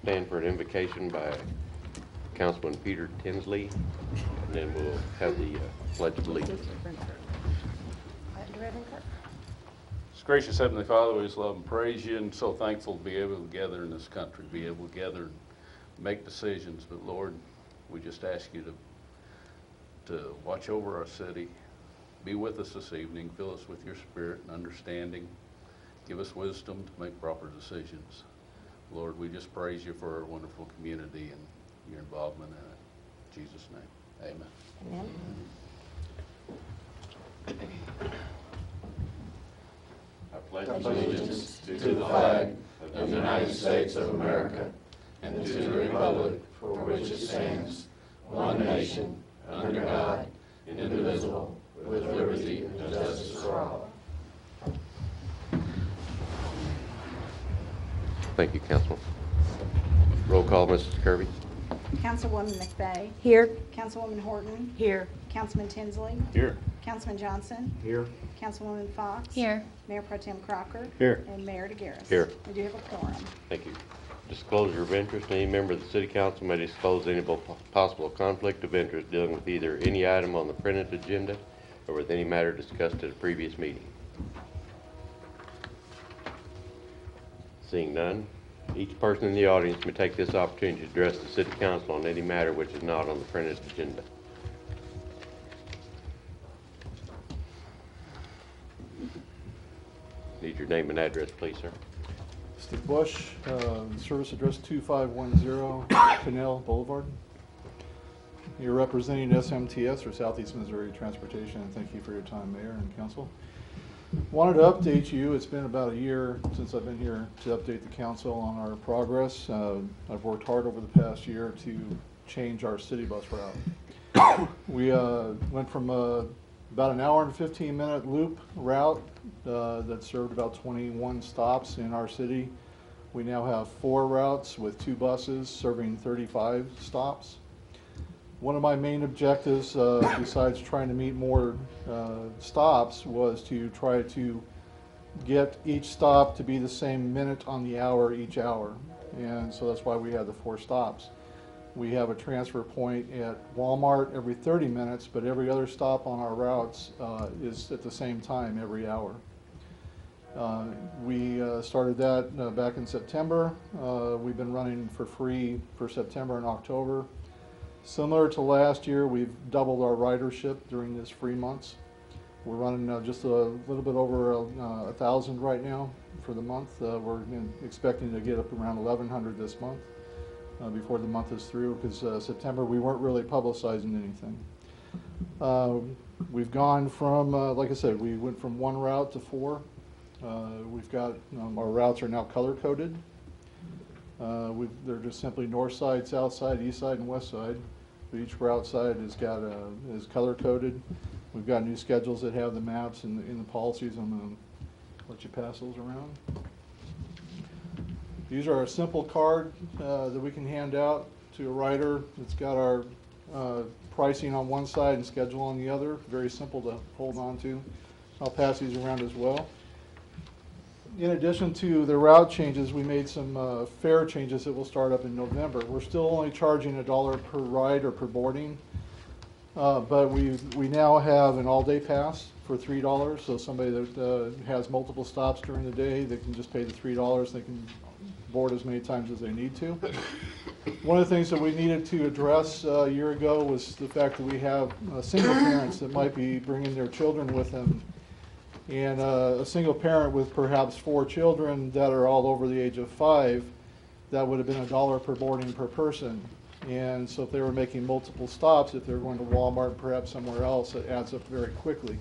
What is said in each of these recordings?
stand for an invocation by Councilman Peter Tinsley, and then we'll have the Pledge of Allegiance. Most gracious Heavenly Father, we just love and praise you, and so thankful to be able to gather in this country, be able to gather and make decisions. But Lord, we just ask you to watch over our city, be with us this evening, fill us with your spirit and understanding, give us wisdom to make proper decisions. Lord, we just praise you for our wonderful community and your involvement in it. In Jesus' name, amen. Amen. I pledge Allegiance to the flag of the United States of America and to the republic for which it stands, one nation, under God, indivisible, with liberty and justice for all. Thank you, Councilman. Roll call, Mrs. Kirby. Councilwoman McVeigh. Here. Councilwoman Horton. Here. Councilman Tinsley. Here. Councilman Johnson. Here. Councilwoman Fox. Here. Mayor Pro Tem Crocker. Here. And Mayor DeGaris. Here. We do have a quorum. Thank you. Disclosure of interest. Any member of the City Council may disclose any possible conflict of interest dealing with either any item on the printed agenda or with any matter discussed at a previous meeting. Seeing none, each person in the audience may take this opportunity to address the City Council on any matter which is not on the printed agenda. Need your name and address, please, sir. Steve Bush, service address 2510 Canal Boulevard. You're representing SMTS, or Southeast Missouri Transportation, and thank you for your time, Mayor and Council. Wanted to update you. It's been about a year since I've been here to update the Council on our progress. I've worked hard over the past year to change our city bus route. We went from about an hour and 15-minute loop route that served about 21 stops in our city. We now have 4 routes with 2 buses serving 35 stops. One of my main objectives, besides trying to meet more stops, was to try to get each stop to be the same minute on the hour each hour. And so that's why we have the 4 stops. We have a transfer point at Walmart every 30 minutes, but every other stop on our routes is at the same time every hour. We started that back in September. We've been running for free for September and October. Similar to last year, we've doubled our ridership during these free months. We're running just a little bit over 1,000 right now for the month. We're expecting to get up around 1,100 this month before the month is through, because September we weren't really publicizing anything. We've gone from, like I said, we went from 1 route to 4. We've got, our routes are now color coded. They're just simply north side, south side, east side, and west side. But each route side is color coded. We've got new schedules that have the maps and the policies. I'm going to let you pass those around. These are a simple card that we can hand out to a rider. It's got our pricing on one side and schedule on the other. Very simple to hold on to. I'll pass these around as well. In addition to the route changes, we made some fare changes that will start up in November. We're still only charging $1 per ride or per boarding, but we now have an all-day pass for $3. So somebody that has multiple stops during the day, they can just pay the $3. They can board as many times as they need to. One of the things that we needed to address a year ago was the fact that we have single parents that might be bringing their children with them. And a single parent with perhaps 4 children that are all over the age of 5, that would have been $1 per boarding per person. And so if they were making multiple stops, if they were going to Walmart, perhaps somewhere else, it adds up very quickly.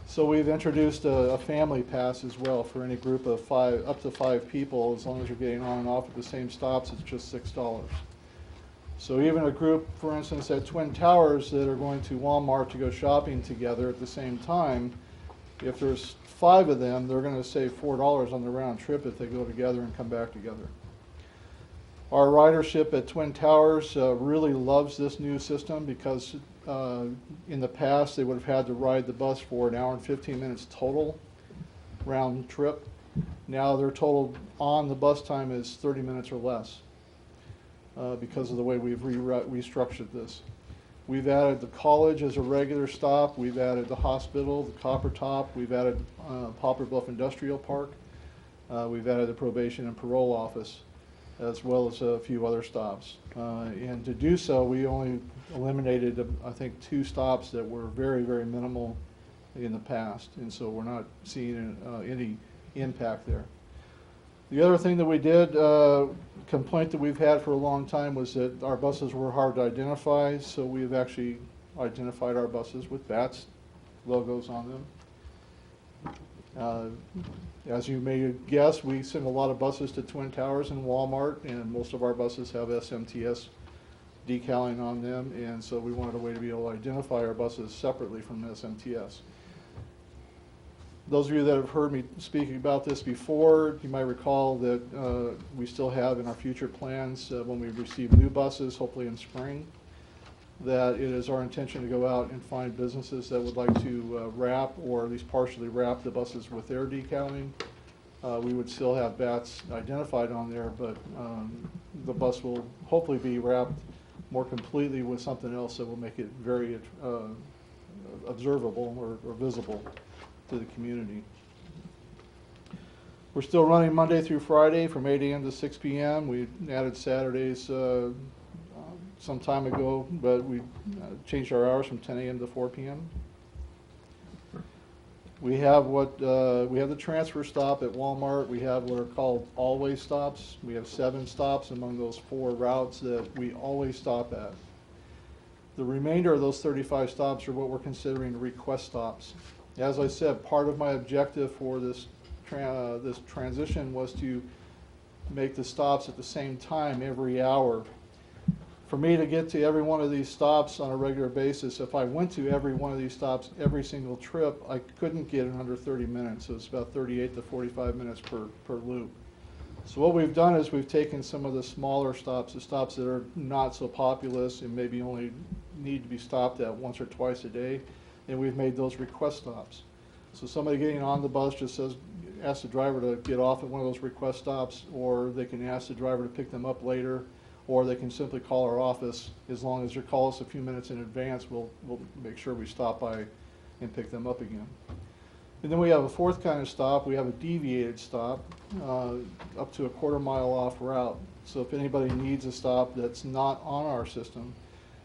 So we've introduced a family pass as well for any group of 5, up to 5 people. As long as you're getting on and off at the same stops, it's just $6. So even a group, for instance, at Twin Towers that are going to Walmart to go shopping together at the same time, if there's 5 of them, they're going to save $4 on the round trip if they go together and come back together. Our ridership at Twin Towers really loves this new system because in the past they would have had to ride the bus for an hour and 15 minutes total round trip. Now their total on the bus time is 30 minutes or less. because of the way we've restructured this. We've added the college as a regular stop. We've added the hospital, the Copper Top. We've added Poplar Bluff Industrial Park. We've added the probation and parole office, as well as a few other stops. And to do so, we only eliminated, I think, 2 stops that were very, very minimal in the past. And so we're not seeing any impact there. The other thing that we did, complaint that we've had for a long time, was that our buses were hard to identify, so we've actually identified our buses with BATS logos on them. As you may guess, we send a lot of buses to Twin Towers and Walmart, and most of our buses have SMTS decaling on them, and so we wanted a way to be able to identify our buses separately from SMTS. Those of you that have heard me speaking about this before, you might recall that we still have in our future plans, when we receive new buses, hopefully in spring, that it is our intention to go out and find businesses that would like to wrap or at least partially wrap the buses with their decaling. We would still have BATS identified on there, but the bus will hopefully be wrapped more completely with something else that will make it very observable or visible to the community. We're still running Monday through Friday from 8 a.m. to 6 p.m. We added Saturdays some time ago, but we changed our hours from 10 a.m. to 4 p.m. We have we have the transfer stop at Walmart. We have what are called always stops. We have 7 stops among those 4 routes that we always stop at. The remainder of those 35 stops are what we're considering request stops. As I said, part of my objective for this transition was to make the stops at the same time every hour. For me to get to every one of these stops on a regular basis, if I went to every one of these stops every single trip, I couldn't get in under 30 minutes. So it's about 38 to 45 minutes per loop. So what we've done is we've taken some of the smaller stops, the stops that are not so populous and maybe only need to be stopped at once or twice a day, and we've made those request stops. So somebody getting on the bus just asks the driver to get off at one of those request stops, or they can ask the driver to pick them up later, or they can simply call our office. As long as you call us a few minutes in advance, we'll make sure we stop by and pick them up again. And then we have a 4th kind of stop. We have a deviated stop up to a quarter mile off route. So if anybody needs a stop that's not on our system,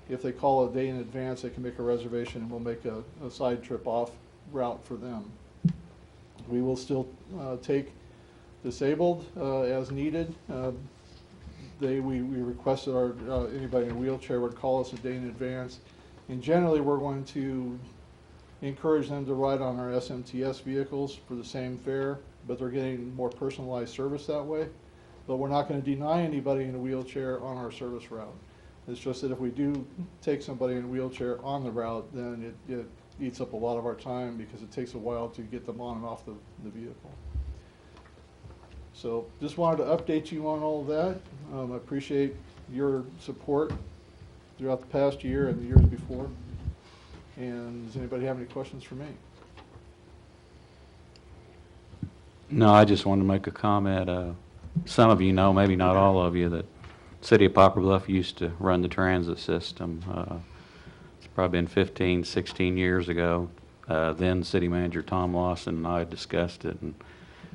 if they call a day in advance, they can make a reservation and we'll make a side trip off route for them. We will still take disabled as needed. We requested anybody in a wheelchair would call us a day in advance. And generally we're going to encourage them to ride on our SMTS vehicles for the same fare, but they're getting more personalized service that way. But we're not going to deny anybody in a wheelchair on our service route. It's just that if we do take somebody in a wheelchair on the route, then it eats up a lot of our time because it takes a while to get them on and off the vehicle. So just wanted to update you on all of that. I appreciate your support throughout the past year and the years before. And does anybody have any questions for me? No, I just wanted to make a comment. Some of you know, maybe not all of you, that City of Poplar Bluff used to run the transit system. It's probably been 15, 16 years ago. Then City Manager Tom Lawson and I discussed it, and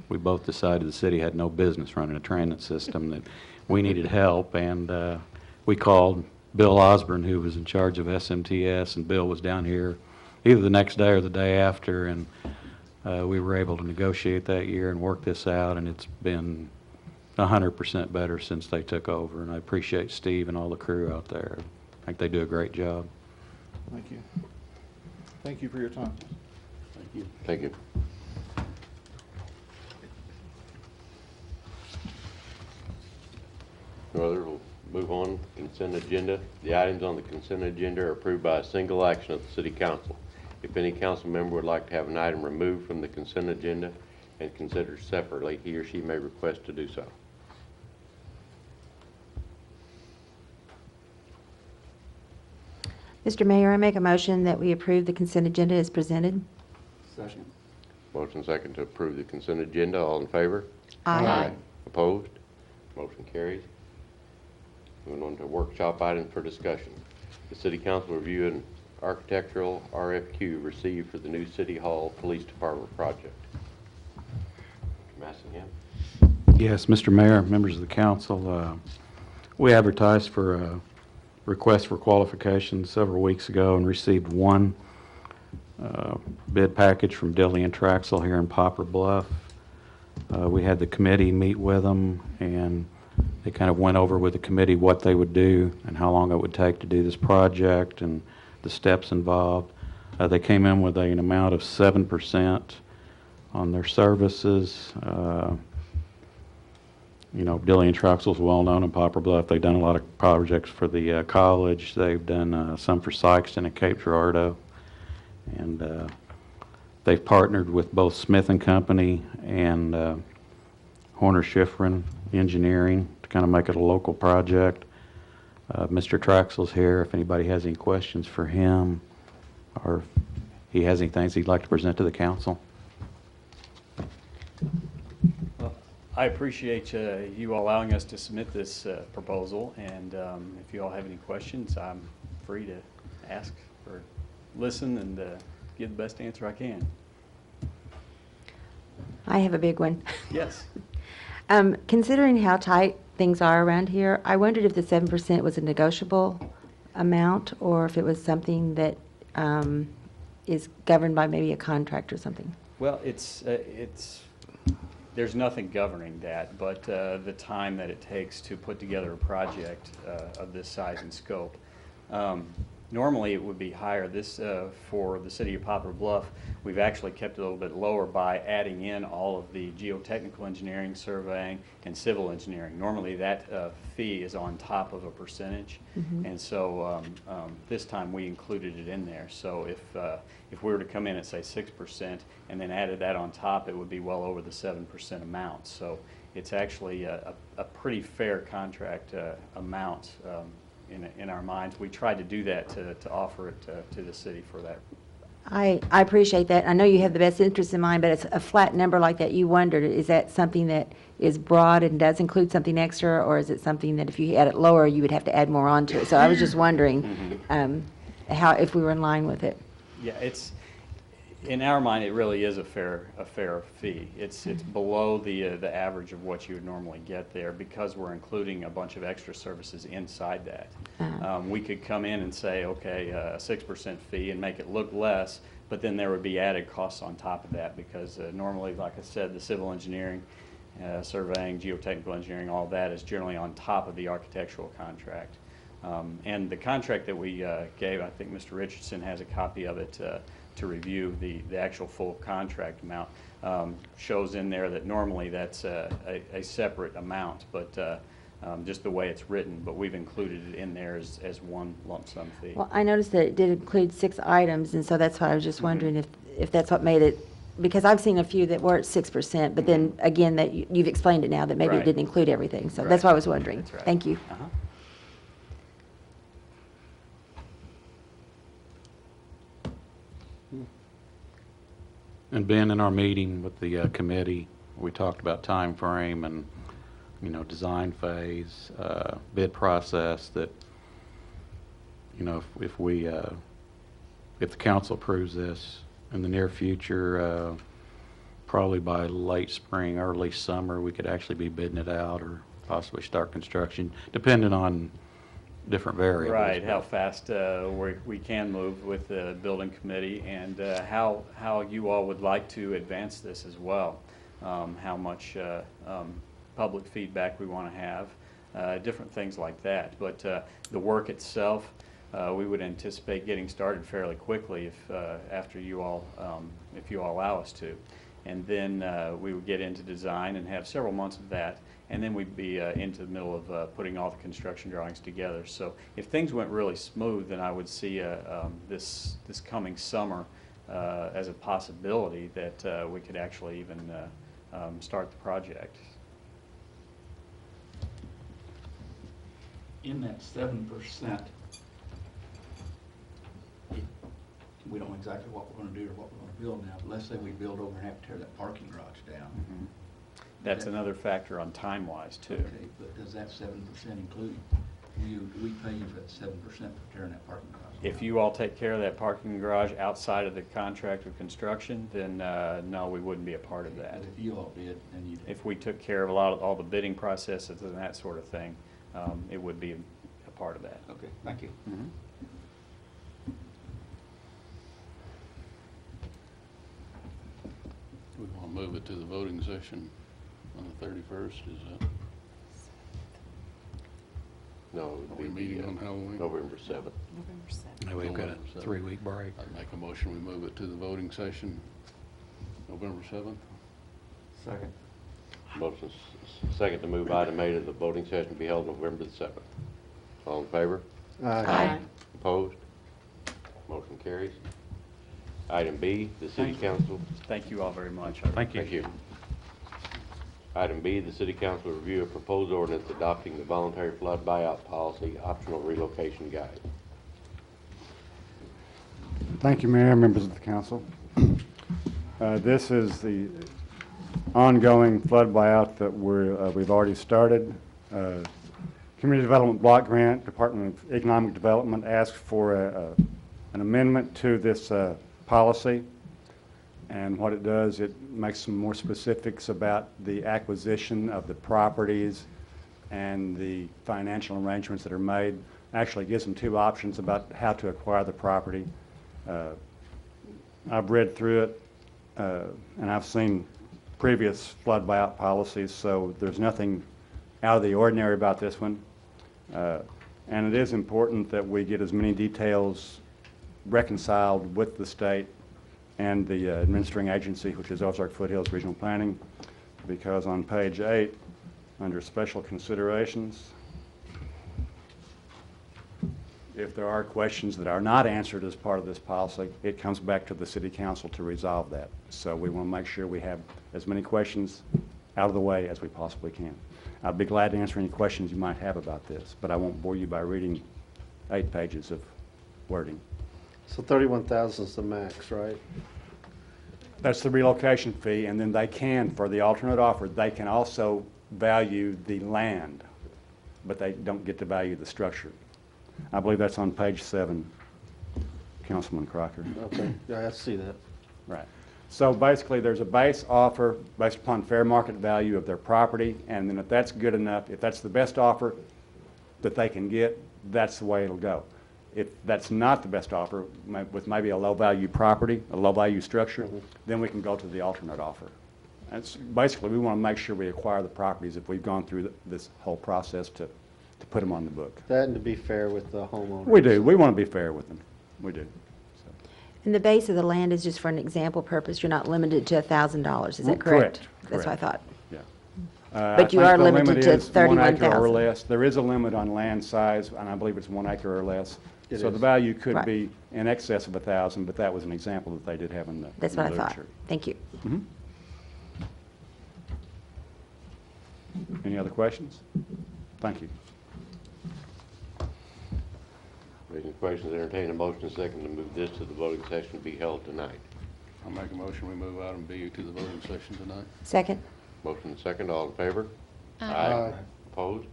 we both decided the city had no business running a transit system, that we needed help, and we called Bill Osborne, who was in charge of SMTS, and Bill was down here either the next day or the day after, and we were able to negotiate that year and work this out, and it's been 100% better since they took over, and I appreciate Steve and all the crew out there. I think they do a great job. Thank you. Thank you for your time. Thank you. Thank you. No other, we'll move on. Consent agenda. The items on the consent agenda are approved by a single action of the City Council. If any council member would like to have an item removed from the consent agenda and considered separately, he or she may request to do so. Mr. Mayor, I make a motion that we approve the consent agenda as presented. Second. Motion second to approve the consent agenda. All in favor? Aye. Opposed? Motion carries. Moving on to workshop items for discussion. The City Council review an architectural RFQ received for the new City Hall Police Department project. Mr. Massingham? Yes, Mr. Mayor, members of the council, we advertised for a request for qualifications several weeks ago and received one bid package from Dilly and Traxel here in Poplar Bluff. We had the committee meet with them, and they kind of went over with the committee what they would do and how long it would take to do this project and the steps involved. They came in with an amount of 7% on their services. You know, Dilly and Traxel's well known in Poplar Bluff. They've done a lot of projects for the college. They've done some for Sykeston and Cape Girardeau. And they've partnered with both Smith & Company and Horner Schifrin Engineering to kind of make it a local project. Mr. Traxel's here if anybody has any questions for him or if he has any things he'd like to present to the council. Well, I appreciate you all allowing us to submit this proposal, and if you all have any questions, I'm free to ask or listen and give the best answer I can. I have a big one. Yes. Considering how tight things are around here, I wondered if the 7% was a negotiable amount or if it was something that is governed by maybe a contract or something. Well, there's nothing governing that, but the time that it takes to put together a project of this size and scope. Normally it would be higher. This, for the city of Poplar Bluff, we've actually kept it a little bit lower by adding in all of the geotechnical engineering, surveying, and civil engineering. Normally that fee is on top of a percentage, and so this time we included it in there. So if we were to come in at say 6% and then added that on top, it would be well over the 7% amount. So it's actually a pretty fair contract amount. In our minds, we tried to do that to offer it to the city for that. I appreciate that. I know you have the best interest in mind, but it's a flat number like that. You wondered, is that something that is broad and does include something extra, or is it something that if you had it lower, you would have to add more onto it? So I was just wondering how, if we were in line with it. Yeah, it's, in our mind, it really is a fair fee. It's below the average of what you would normally get there because we're including a bunch of extra services inside that. We could come in and say, okay, a 6% fee and make it look less, but then there would be added costs on top of that because normally, like I said, the civil engineering, surveying, geotechnical engineering, all that is generally on top of the architectural contract. And the contract that we gave, I think Mr. Richardson has a copy of it to review. The actual full contract amount shows in there that normally that's a separate amount, but just the way it's written, but we've included it in there as one lump sum fee. Well, I noticed that it did include 6 items, and so that's why I was just wondering if that's what made it, because I've seen a few that were at 6%, but then again, that you've explained it now, that maybe it Right. didn't include everything. So Right. that's why I was wondering. That's right. Thank you. And Ben, in our meeting with the committee, we talked about time frame and, you know, design phase, bid process, that, you know, if the council approves this in the near future, probably by late spring, early summer, we could actually be bidding it out or possibly start construction, depending on different variables. Right, how fast we can move with the building committee and how you all would like to advance this as well. How much public feedback we want to have, different things like that. But the work itself, we would anticipate getting started fairly quickly if after you all, if you all allow us to. And then we would get into design and have several months of that. And then we'd be into the middle of putting all the construction drawings together. So if things went really smooth, then I would see this coming summer as a possibility that we could actually even start the project. In that 7%, we don't know exactly what we're going to do or what we're going to build now, but let's say we build over and have to tear that parking garage down. That's another factor on time-wise, too. Okay, but does that 7% include We pay you for that 7% for tearing that parking garage. If you all take care of that parking garage outside of the contract of construction, then no, we wouldn't be a part of that. But if you all did, then you did. If we took care of all the bidding processes and that sort of thing, it would be a part of that. Okay, thank you. We want to move it to the voting session on the 31st, is that? No, Are it we would be meeting on Halloween? November 7th. Yeah, we've got a November 7th. 3-week break. I'd make a motion, we move it to the voting session, November 7th. Second. Motion second to move item 8 of the voting session be held November the 7th. All in favor? Aye. Opposed? Motion carries. Item B, the city council. Thank you all very much. Thank you. Thank you. Item B, the city council review a proposed ordinance adopting the voluntary flood buyout policy optional relocation guide. Thank you, Mayor, members of the council. This is the ongoing flood buyout that we've already started. Community Development Block Grant, Department of Economic Development asked for an amendment to this policy. And what it does, it makes some more specifics about the acquisition of the properties and the financial arrangements that are made. Actually gives them 2 options about how to acquire the property. I've read through it, and I've seen previous flood buyout policies, so there's nothing out of the ordinary about this one. And it is important that we get as many details reconciled with the state and the administering agency, which is Ozark Foothills Regional Planning, because on page 8, under special considerations, if there are questions that are not answered as part of this policy, it comes back to the city council to resolve that. So we want to make sure we have as many questions out of the way as we possibly can. I'd be glad to answer any questions you might have about this, but I won't bore you by reading 8 pages of wording. So 31,000 is the max, right? That's the relocation fee, and then they can, for the alternate offer, they can also value the land, but they don't get to value the structure. I believe that's on page 7, Councilman Crocker. Okay, yeah, I see that. Right. So basically, there's a base offer based upon fair market value of their property, and then if that's good enough, if that's the best offer that they can get, that's the way it'll go. If that's not the best offer, with maybe a low-value property, a low-value structure, then we can go to the alternate offer. That's basically, we want to make sure we acquire the properties if we've gone through this whole process to put them on the book. That and to be fair with the homeowners. We do. We want to be fair with them. We do. So. And the base of the land is just for an example purpose. You're not limited to $1,000. Is that correct? Correct. That's what I Correct. thought. Yeah. But you I think are the limited limit to is 1 acre or 31,000. less. There is a limit on land size, and I believe it's 1 acre or less. It So is. the value could Right. be in excess of 1,000, but that was an example that they did have in the That's in the what I thought. literature. Thank you. Mhm. Any other questions? Thank you. Any questions, entertain a motion second to move this to the voting session to be held tonight. I'll make a motion, we move item B to the voting session tonight. Second? Motion second, all in favor? Aye. Opposed?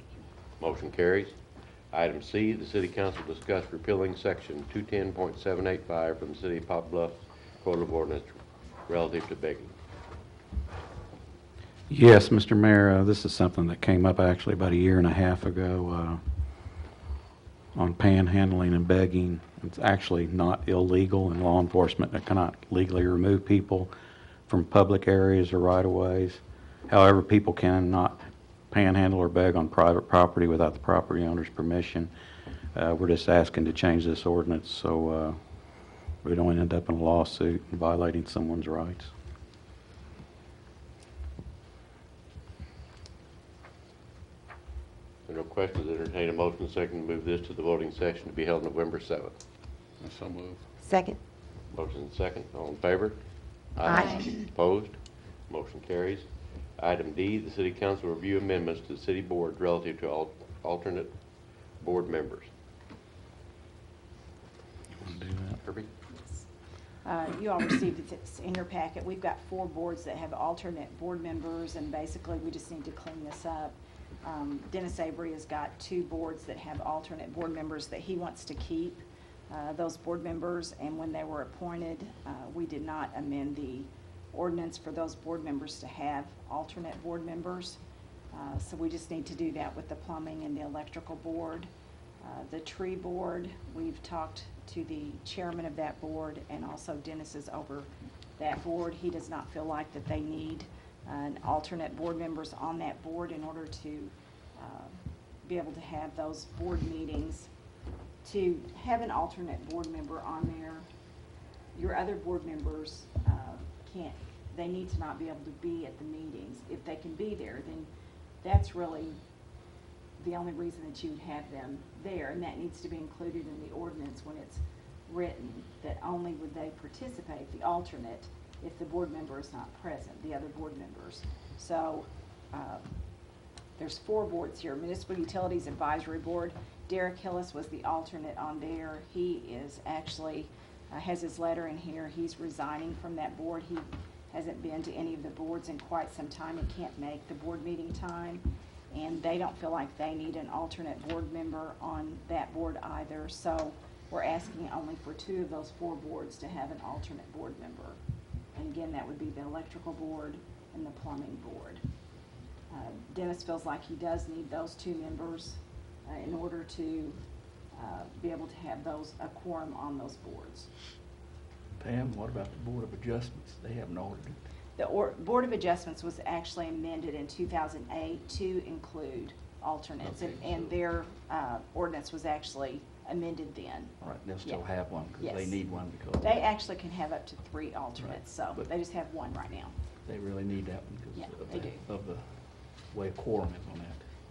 Motion carries. Item C, the city council discussed repealing section 210.785 from the city of Poplar Code of Ordinance relative to begging. Yes, Mr. Mayor, this is something that came up actually about a year and a half ago on panhandling and begging. It's actually not illegal, and law enforcement cannot legally remove people from public areas or right-of-ways. However, people cannot panhandle or beg on private property without the property owner's permission. We're just asking to change this ordinance so we don't end up in a lawsuit and violating someone's rights. There are no questions, entertain a motion second to move this to the voting session to be held November 7th. I so move. Second? Motion second, all in favor? Aye. Opposed? Motion carries. Item D, the city council review amendments to the city board relative to alternate board members. Want to do that? Herbie? You all received it in your packet. We've got 4 boards that have alternate board members, and basically we just need to clean this up. Dennis Avery has got 2 boards that have alternate board members that he wants to keep. Those board members, and when they were appointed, we did not amend the ordinance for those board members to have alternate board members. So we just need to do that with the plumbing and the electrical board. The tree board, we've talked to the chairman of that board, and also Dennis is over that board. He does not feel like that they need an alternate board members on that board in order to be able to have those board meetings. To have an alternate board member on there, your other board members they need to not be able to be at the meetings. If they can be there, then that's really the only reason that you would have them there, and that needs to be included in the ordinance when it's written, that only would they participate, the alternate, if the board member is not present, the other board members. So there's 4 boards here. Municipal Utilities Advisory Board, Derek Hillis was the alternate on there. He is actually, has his letter in here, he's resigning from that board. He hasn't been to any of the boards in quite some time and can't make the board meeting time. And they don't feel like they need an alternate board member on that board either. So we're asking only for 2 of those 4 boards to have an alternate board member. And again, that would be the electrical board and the plumbing board. Dennis feels like he does need those 2 members in order to be able to have a quorum on those boards. Pam, what about the Board of Adjustments? They haven't ordered it. The Board of Adjustments was actually amended in 2008 to include alternates, Okay, and so- their ordinance was actually amended then. All right, they'll still Yeah. have one because they Yes. need one because They actually can have up to 3 alternates, Right, so but- they just have 1 right now. they really need that one Yeah, because they do. of the way a quorum is on that.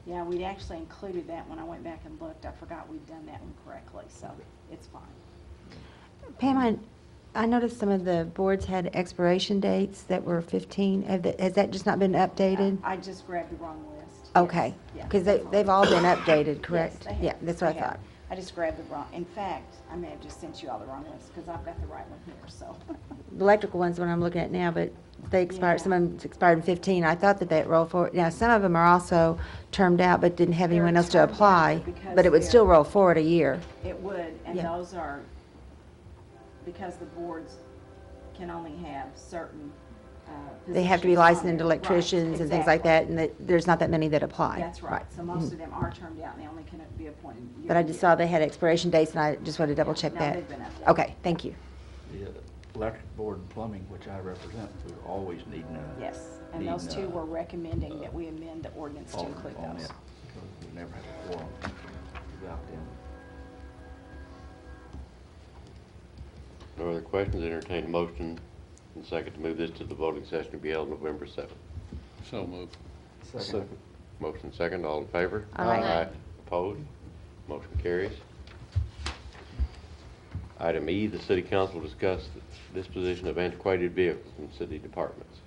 Yeah, we'd actually included that when I went back and looked. I forgot we'd done that one correctly, so it's fine. Pam, I noticed some of the boards had expiration dates that were 15. Has that just not been updated? I just grabbed the wrong list. Okay, Yes, yeah, because that's all. they've all been updated, correct? Yes, they have. Yeah, that's what I They have. thought. I just grabbed the wrong, in fact, I may have just sent you all the wrong list because I've got the right one here, so. The electrical one's what I'm looking at now, but they expired, Yeah. some of them expired in 15. I thought that they'd roll forward. Now, some of them are also termed out, but didn't have They're anyone else to termed out apply, because but it would they're- still roll forward a year. It would, and Yeah. those are, because the boards can only have certain They have to be positions on licensed there. electricians Right, and things like that, exactly. and there's not that many that apply. That's right, so most of them are termed out and they only can be appointed year But I to just year. saw they had expiration dates, and I just wanted to double check No, that. they've been updated. Okay, thank you. The electric board and plumbing, which I represent, we're always needing a. Yes, and those 2 were recommending that we amend the ordinance to include on those. it, because we never have a quorum without them. No other questions? Entertain a motion and second to move this to the voting session to be held November 7th. So moved. Second. Motion second, all in favor? Aye. Opposed? Motion carries. Item E, the city council will discuss the disposition of antiquated vehicles in city departments.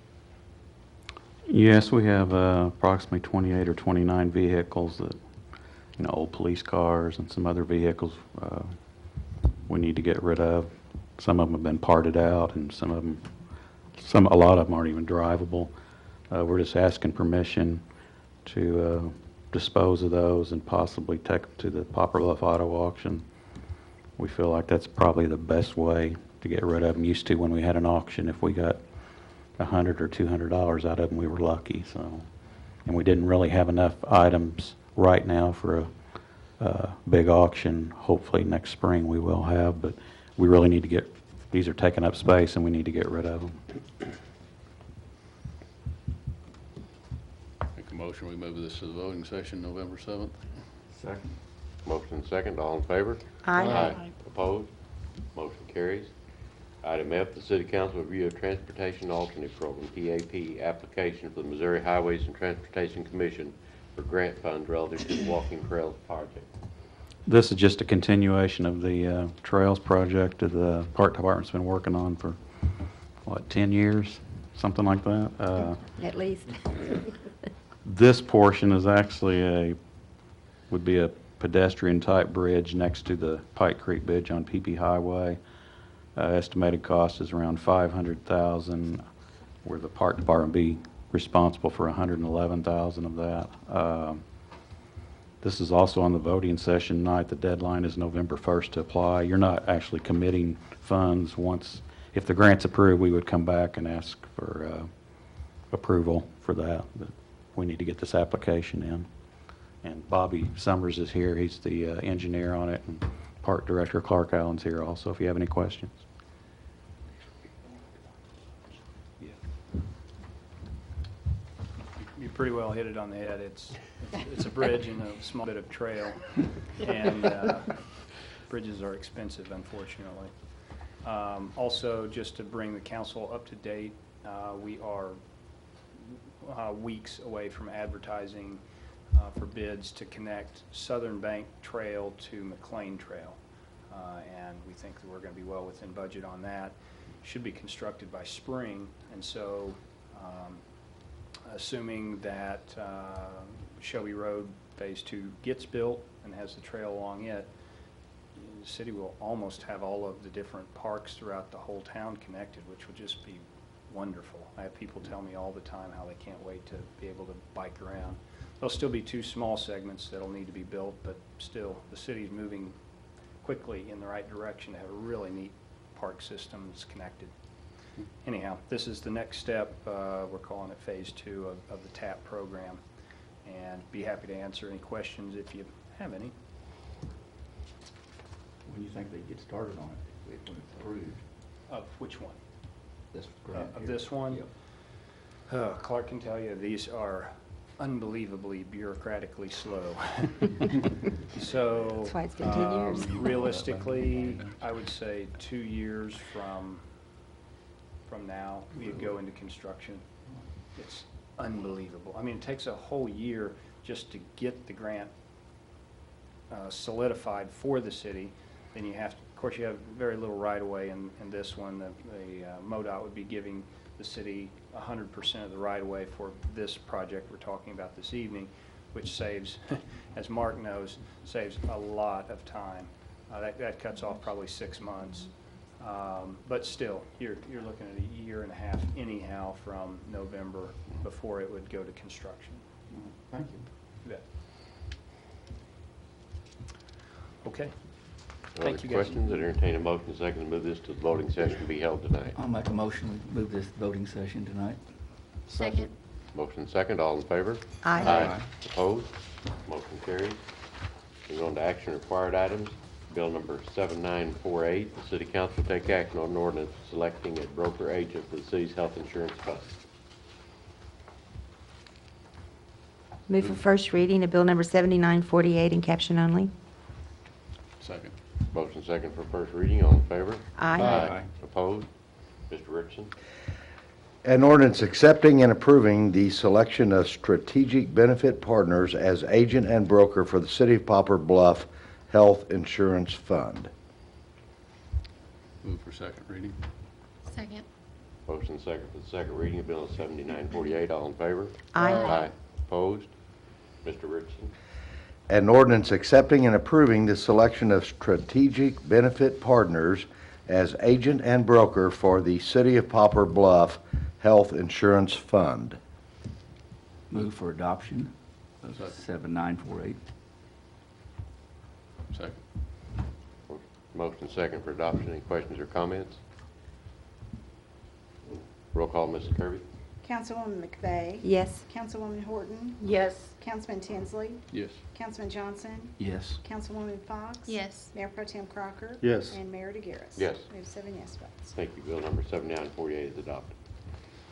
Yes, we have approximately 28 or 29 vehicles that, old police cars and some other vehicles we need to get rid of. Some of them have been parted out, and a lot of them aren't even drivable. We're just asking permission to dispose of those and possibly take them to the Poplar Bluff Auto Auction. We feel like that's probably the best way to get rid of them. Used to, when we had an auction, if we got $100 or $200 out of them, we were lucky. So, and we didn't really have enough items right now for a big auction. Hopefully next spring we will have, but we really need to these are taking up space and we need to get rid of them. Make a motion, we move this to the voting session November 7th. Second. Motion second, all in favor? Aye. Opposed? Motion carries. Item F, the city council review of transportation alternate program, TAP, application for the Missouri Highways and Transportation Commission for grant funds relative to the Walking Trails project. This is just a continuation of the Trails project that the Park Department's been working on for, 10 years? Something like that. At least. This portion is actually would be a pedestrian-type bridge next to the Pike Creek Bridge on PP Highway. Estimated cost is around $500,000, where the Park Department would be responsible for $111,000 of that. This is also on the voting session night. The deadline is November 1st to apply. You're not actually committing funds. Once, if the grant's approved, we would come back and ask for approval for that. But we need to get this application in. And Bobby Summers is here. He's the engineer on it, and Park Director Clark Allen's here also if you have any questions. You pretty well hit it on the head. It's a bridge and a small bit of trail, and bridges are expensive, unfortunately. Also, just to bring the council up to date, we are weeks away from advertising for bids to connect Southern Bank Trail to McLean Trail, and we think that we're going to be well within budget on that. Should be constructed by spring, and so assuming that Shelby Road Phase 2 gets built and has the trail along it, the city will almost have all of the different parks throughout the whole town connected, which would just be wonderful. I have people tell me all the time how they can't wait to be able to bike around. There'll still be 2 small segments that'll need to be built, but still, the city's moving quickly in the right direction to have a really neat park system that's connected. Anyhow, this is the next step. We're calling it Phase 2 of the TAP program, and be happy to answer any questions if you have any. When you think they get started on it, when it's approved? Of which one? This grant Of here? this one? Yep. Clark can tell you, these are unbelievably bureaucratically slow. So, That's why it's been 10 years. Realistically, I would say 2 years from now, we'd go into construction. It's unbelievable. I mean, it takes a whole year just to get the grant solidified for the city. Then you have to, of course, you have very little right-of-way in this one. The MoDOT would be giving the city 100% of the right-of-way for this project we're talking about this evening, which saves, as Mark knows, saves a lot of time. That cuts off probably 6 months. But still, you're looking at a year and a half anyhow from November before it would go to construction. Thank you. You bet. Okay. No Thank other you, guys. questions? I'd entertain a motion second to move this to the voting session to be held tonight. I'll make a motion to move this voting session tonight. Second. Motion second, all in favor? Aye. Opposed? Motion carries. Moving on to action required items. Bill number 7948, the city council will take action on an ordinance selecting a broker agent for the city's health insurance fund. Move for first reading of Bill number 7948 in caption only. Second. Motion second for first reading, all in favor? Aye. Opposed? Mr. Richardson? An ordinance accepting and approving the selection of strategic benefit partners as agent and broker for the City of Poplar Bluff Health Insurance Fund. Move for second reading. Second. Motion second for the second reading of Bill 7948, all in favor? Aye. Opposed? Mr. Richardson? An ordinance accepting and approving the selection of strategic benefit partners as agent and broker for the City of Poplar Bluff Health Insurance Fund. Move for adoption of Second. 7948. Second. Motion second for adoption. Any questions or comments? Roll call, Mrs. Kirby. Councilwoman McVeigh? Yes. Councilwoman Horton? Yes. Councilman Tinsley? Yes. Councilman Johnson? Yes. Councilwoman Fox? Yes. Mayor Pro Tem Crocker? Yes. And Mayor DeGaris? Yes. We have 7 yes votes. Thank you. Bill number 7948 is adopted.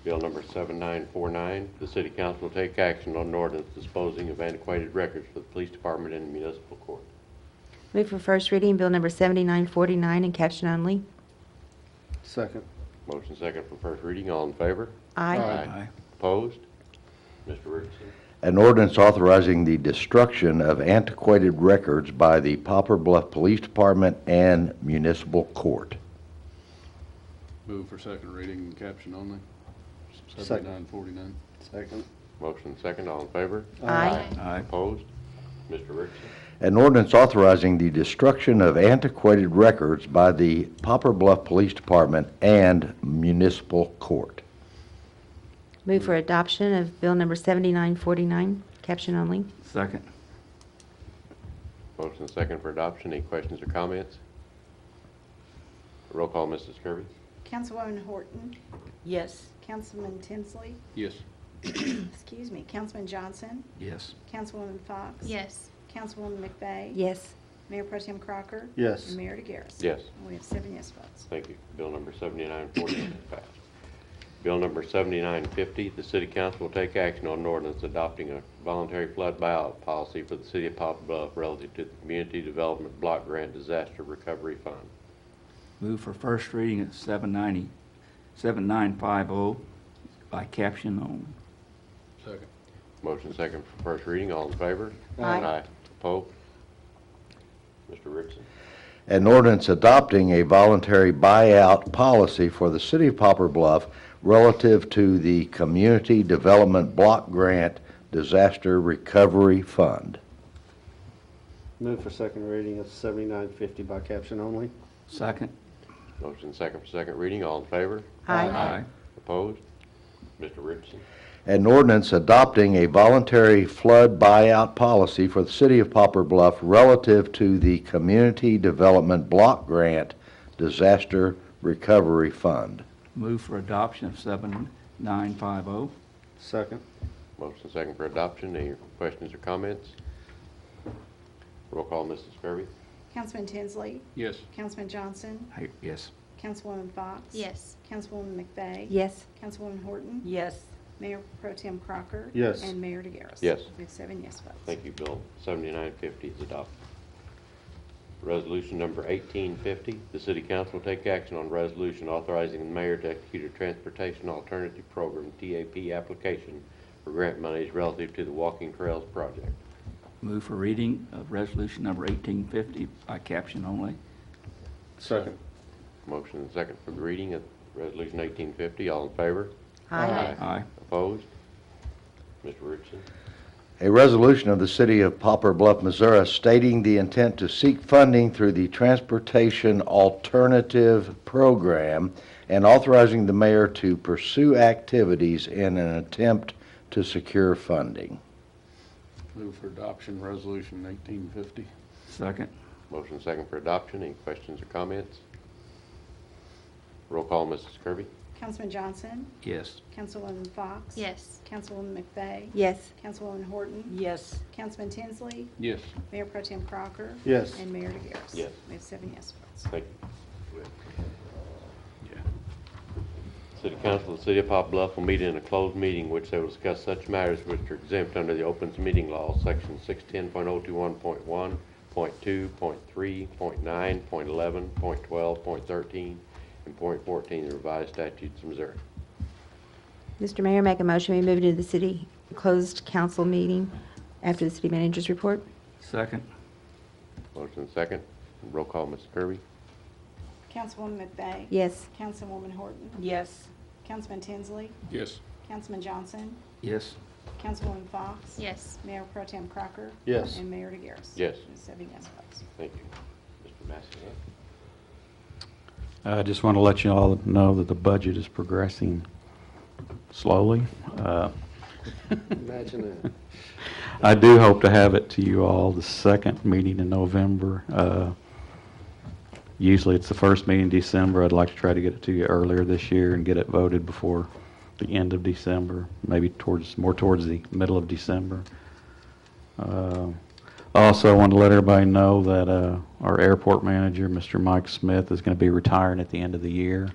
Bill number 7949, the city council will take action on an ordinance disposing of antiquated records for the police department and municipal court. Move for first reading Bill number 7949 in caption only. Second. Motion second for first reading. All in favor? Aye. Aye. Opposed? Mr. Richardson? An ordinance authorizing the destruction of antiquated records by the Poplar Bluff Police Department and Municipal Court. Move for second reading and caption only. Second. 7949. Second. Motion second. All in favor? Aye. Aye. Opposed? Mr. Richardson? An ordinance authorizing the destruction of antiquated records by the Poplar Bluff Police Department and Municipal Court. Move for adoption of Bill number 7949, caption only. Second. Motion and second for adoption. Any questions or comments? Roll call, Mrs. Kirby. Councilwoman Horton, Yes. Councilman Tinsley, Yes. excuse me, Councilman Johnson, Yes. Councilwoman Fox. Yes. Councilwoman McVeigh. Yes. Mayor Pro Tem Crocker. Yes. And Mayor DeGaris. Yes. We have 7 yes votes. Thank you. Bill number 7940 is passed. Bill number 7950, the City Council will take action on an ordinance adopting a voluntary flood buyout policy for the City of Poplar Bluff relative to the Community Development Block Grant Disaster Recovery Fund. Move for first reading at 7950 by caption only. Second. Motion second for first reading. All in favor? Aye. Opposed? Mr. Richardson. An ordinance adopting a voluntary buyout policy for the City of Poplar Bluff relative to the Community Development Block Grant Disaster Recovery Fund. Move for second reading of 7950 by caption only. Second. Motion second for second reading. All in favor? Aye. Opposed? Mr. Richardson. An ordinance adopting a voluntary flood buyout policy for the City of Poplar Bluff relative to the Community Development Block Grant Disaster Recovery Fund. Move for adoption of 7950. Second. Motion second for adoption. Any questions or comments? Roll call, Mrs. Kirby. Councilman Tinsley, Yes. Councilman Johnson, Yes. Councilwoman Fox. Yes. Councilwoman McVeigh. Yes. Councilwoman Horton. Yes. Mayor Pro Tem Crocker. Yes. And Mayor DeGaris. Yes. We have 7 yes votes. Thank you. Bill 7950 is adopted. Resolution number 1850, the City Council will take action on resolution authorizing the mayor to execute a Transportation Alternative Program, TAP, application for grant monies relative to the Walking Trails project. Move for reading of resolution number 1850 by caption only. Second. Motion and second for the reading of Resolution 1850. All in favor? Aye. Opposed? Mr. Richardson. A resolution of the City of Poplar Bluff, Missouri, stating the intent to seek funding through the Transportation Alternative Program and authorizing the mayor to pursue activities in an attempt to secure funding. Move for adoption, resolution 1850. Second. Motion second for adoption. Any questions or comments? Roll call, Mrs. Kirby. Councilman Johnson, Yes. Councilwoman Fox. Yes. Councilwoman McVeigh. Yes. Councilwoman Horton. Yes. Councilman Tinsley, Yes. Mayor Pro Tem Crocker. Yes. And Mayor DeGaris. Yes. We have 7 yes votes. Thank you. City Council of the City of Poplar Bluff will meet in a closed meeting which they will discuss such matters which are exempt under the Opens Meeting Law, Section 610.021.1, .2, .3, .9, .11, .12, .13, and .14 of the revised statutes of Missouri. Mr. Mayor, make a motion, we move into the city closed council meeting after the city manager's report. Second. Motion second. Roll call, Mrs. Kirby. Councilwoman McVeigh. Yes. Councilwoman Horton. Yes. Councilman Tinsley, Yes. Councilman Johnson, Yes. Councilwoman Fox. Yes. Mayor Pro Tem Crocker. Yes. And Mayor DeGaris. Yes. We have 7 yes votes. Thank you. Mr. Massey. I just want to let you all know that the budget is progressing slowly. Imagine that. I do hope to have it to you all the second meeting in November. Usually it's the first meeting in December. I'd like to try to get it to you earlier this year and get it voted before the end of December, maybe more towards the middle of December. Also, I want to let everybody know that our airport manager, Mr. Mike Smith, is going to be retiring at the end of the year.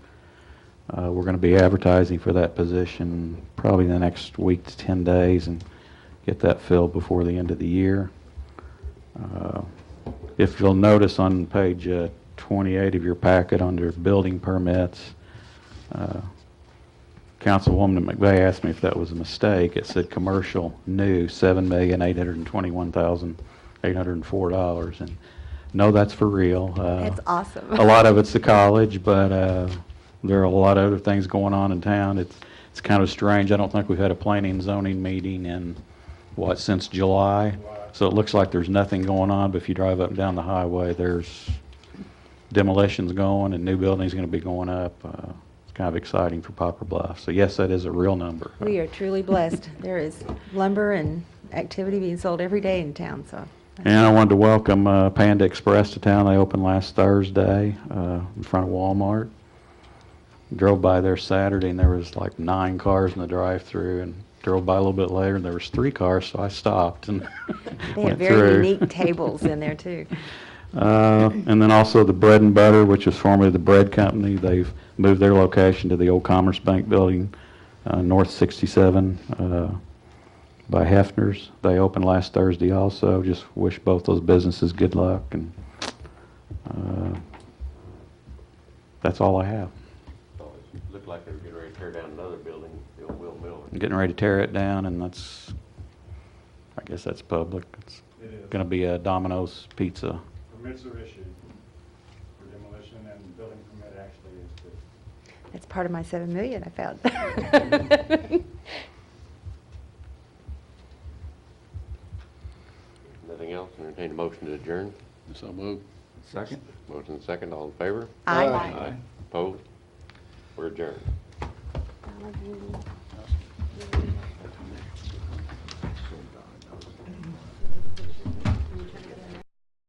We're going to be advertising for that position probably in the next week to 10 days and get that filled before the end of the year. If you'll notice on page 28 of your packet under building permits, Councilwoman McVeigh asked me if that was a mistake. It said commercial new, $7,821,804. And no, that's for real. That's awesome. A lot of it's the college, but there are a lot of other things going on in town. It's kind of strange. I don't think we've had a planning and zoning meeting in, since July. So it looks like there's nothing going on, but if you drive up and down the highway, there's demolitions going and new buildings going to be going up. It's kind of exciting for Poplar Bluff. So yes, that is a real number. We are truly blessed. There is lumber and activity being sold every day in town, so And I wanted to welcome Panda Express to town. They opened last Thursday in front of Walmart. Drove by there Saturday, and there was like 9 cars in the drive-through, and drove by a little bit later, and there was 3 cars, so I stopped and They have went very through. unique tables in there, too. And then also the Bread and Butter, which was formerly the Bread Company. They've moved their location to the old Commerce Bank building, North 67, by Hefner's. They opened last Thursday also. Just wish both those businesses good luck, and that's all I have. Looked like they were getting ready to tear down another building, the old Will Miller. I'm getting ready to tear it down, and that's, I guess that's public. It's It is. going to be a Domino's Pizza. Permits are issued for demolition, and building permit actually is due. That's part of my 7 million I found. Nothing else? Entertain a motion to adjourn. So moved. Second? Motion and second, all in favor? Aye. Opposed? We're adjourned.